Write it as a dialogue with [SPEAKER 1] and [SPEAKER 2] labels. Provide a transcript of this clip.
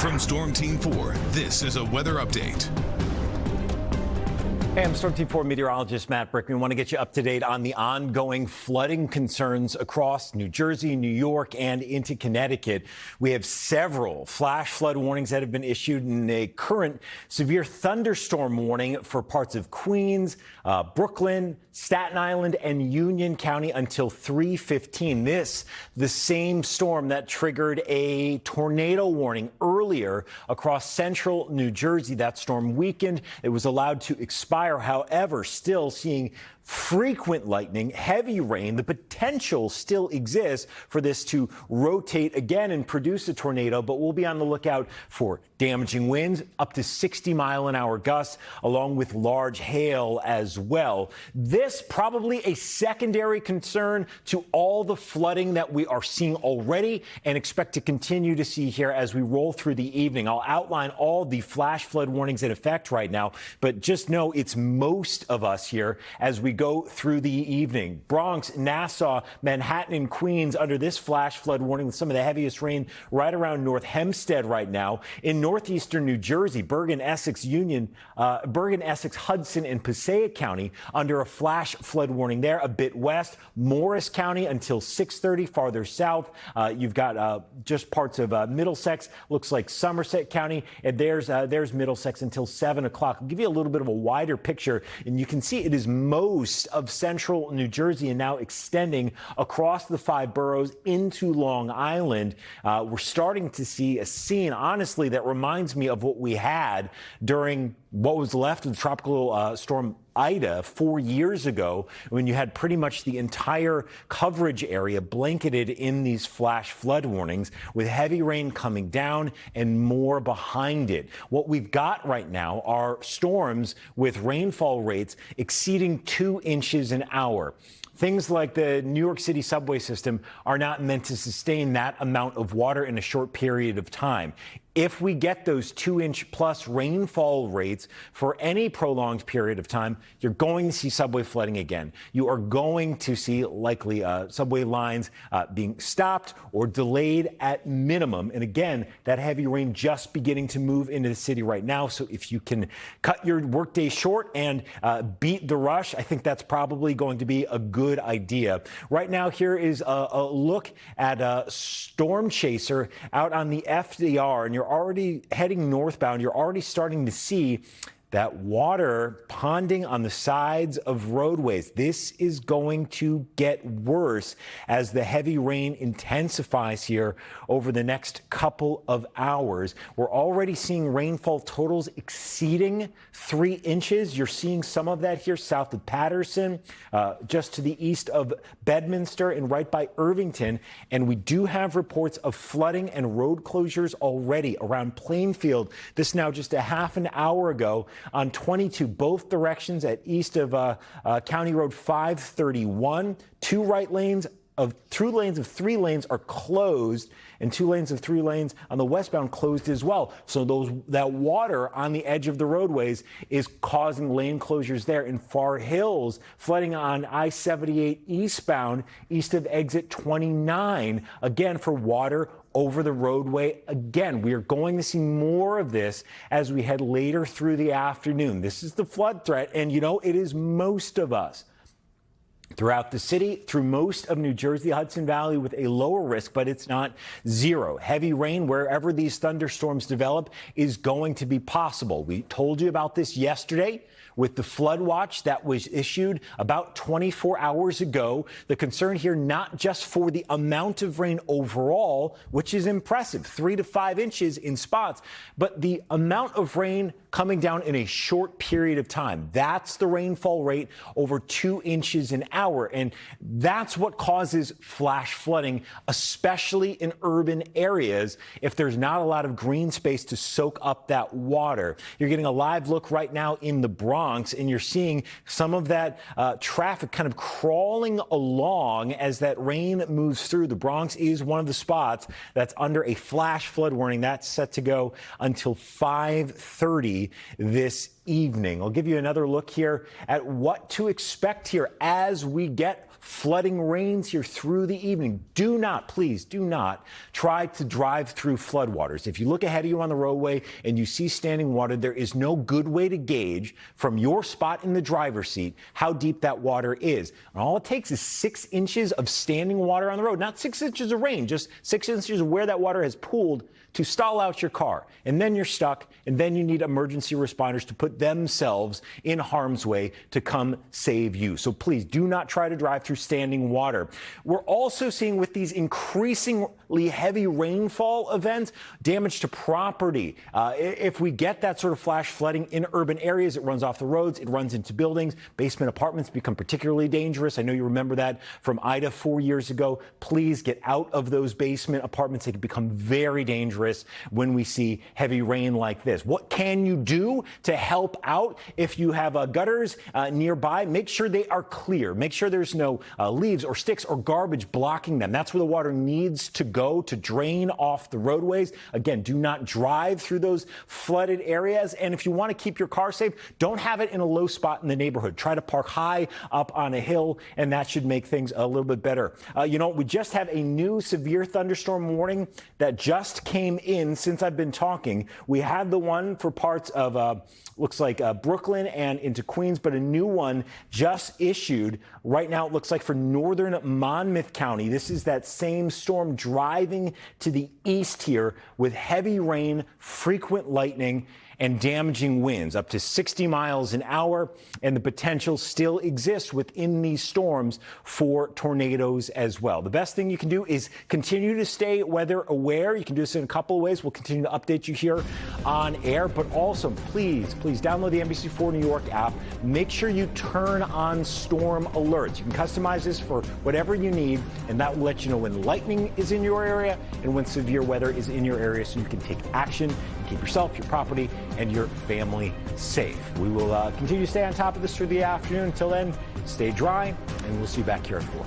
[SPEAKER 1] From Storm Team 4, this is a weather update.
[SPEAKER 2] Hey, I'm Storm Team 4 meteorologist Matt Brickman. Want to get you up to date on the ongoing flooding concerns across New Jersey, New York, and into Connecticut. We have several flash flood warnings that have been issued in a current severe thunderstorm warning for parts of Queens, Brooklyn, Staten Island, and Union County until 3:15. This, the same storm that triggered a tornado warning earlier across central New Jersey. That storm weakened. It was allowed to expire. However, still seeing frequent lightning, heavy rain. The potential still exists for this to rotate again and produce a tornado, but we'll be on the lookout for damaging winds up to 60-mile-an-hour gusts, along with large hail as well. This probably a secondary concern to all the flooding that we are seeing already and expect to continue to see here as we roll through the evening. I'll outline all the flash flood warnings in effect right now, but just know it's most of us here as we go through the evening. Bronx, Nassau, Manhattan, and Queens under this flash flood warning with some of the heaviest rain right around North Hempstead right now. In northeastern New Jersey, Bergen, Essex, Hudson, and Passaic County under a flash flood warning there. A bit west, Morris County until 6:30. Farther south, you've got just parts of Middlesex. Looks like Somerset County, and there's Middlesex until 7 o'clock. I'll give you a little bit of a wider picture, and you can see it is most of central New Jersey and now extending across the 5 boroughs into Long Island. We're starting to see a scene, honestly, that reminds me of what we had during what was left of the tropical storm Ida 4 years ago, when you had pretty much the entire coverage area blanketed in these flash flood warnings with heavy rain coming down and more behind it. What we've got right now are storms with rainfall rates exceeding 2 inches an hour. Things like the New York City subway system are not meant to sustain that amount of water in a short period of time. If we get those 2-inch plus rainfall rates for any prolonged period of time, you're going to see subway flooding again. You are going to see likely subway lines being stopped or delayed at minimum. And again, that heavy rain just beginning to move into the city right now. So if you can cut your workday short and beat the rush, I think that's probably going to be a good idea. Right now, here is a look at a storm chaser out on the FDR, and you're already heading northbound. You're already starting to see that water ponding on the sides of roadways. This is going to get worse as the heavy rain intensifies here over the next couple of hours. We're already seeing rainfall totals exceeding 3 inches. You're seeing some of that here south of Patterson, just to the east of Bedminster and right by Irvington. And we do have reports of flooding and road closures already around Plainfield. This now just a half an hour ago on 22, both directions at east of County Road 531. 2 right lanes of 2 lanes of 3 lanes are closed, and 2 lanes of 3 lanes on the westbound closed as well. So that water on the edge of the roadways is causing lane closures there. In Far Hills, flooding on I-78 eastbound, east of exit 29, again for water over the roadway. Again, we are going to see more of this as we head later through the afternoon. This is the flood threat, and you know, it is most of us throughout the city, through most of New Jersey, Hudson Valley with a lower risk, but it's not zero. Heavy rain wherever these thunderstorms develop is going to be possible. We told you about this yesterday with the flood watch that was issued about 24 hours ago. The concern here, not just for the amount of rain overall, which is impressive, 3 to 5 inches in spots, but the amount of rain coming down in a short period of time. That's the rainfall rate, over 2 inches an hour. And that's what causes flash flooding, especially in urban areas, if there's not a lot of green space to soak up that water. You're getting a live look right now in the Bronx, and you're seeing some of that traffic kind of crawling along as that rain moves through. The Bronx is one of the spots that's under a flash flood warning. That's set to go until 5:30 this evening. I'll give you another look here at what to expect here as we get flooding rains here through the evening. Do not, please do not try to drive through floodwaters. If you look ahead of you on the roadway and you see standing water, there is no good way to gauge from your spot in the driver's seat how deep that water is. And all it takes is 6 inches of standing water on the road, not 6 inches of rain, just 6 inches of where that water has pooled to stall out your car. And then you're stuck, and then you need emergency responders to put themselves in harm's way to come save you. So please do not try to drive through standing water. We're also seeing with these increasingly heavy rainfall events, damage to property. If we get that sort of flash flooding in urban areas, it runs off the roads, it runs into buildings. Basement apartments become particularly dangerous. I know you remember that from Ida 4 years ago. Please get out of those basement apartments. They can become very dangerous when we see heavy rain like this. What can you do to help out? If you have gutters nearby, make sure they are clear. Make sure there's no leaves or sticks or garbage blocking them. That's where the water needs to go to drain off the roadways. Again, do not drive through those flooded areas. And if you want to keep your car safe, don't have it in a low spot in the neighborhood. Try to park high up on a hill, and that should make things a little bit better. We just have a new severe thunderstorm warning that just came in since I've been talking. We had the one for parts of looks like Brooklyn and into Queens, but a new one just issued right now. It looks like for northern Monmouth County. This is that same storm driving to the east here with heavy rain, frequent lightning, and damaging winds up to 60 miles an hour. And the potential still exists within these storms for tornadoes as well. The best thing you can do is continue to stay weather aware. You can do this in a couple of ways. We'll continue to update you here on air, but also please download the NBC4 New York app. Make sure you turn on storm alerts. You can customize this for whatever you need, and that will let you know when lightning is in your area and when severe weather is in your area, so you can take action and keep yourself, your property, and your family safe. We will continue to stay on top of this through the afternoon. Until then, stay dry, and we'll see you back here at 4.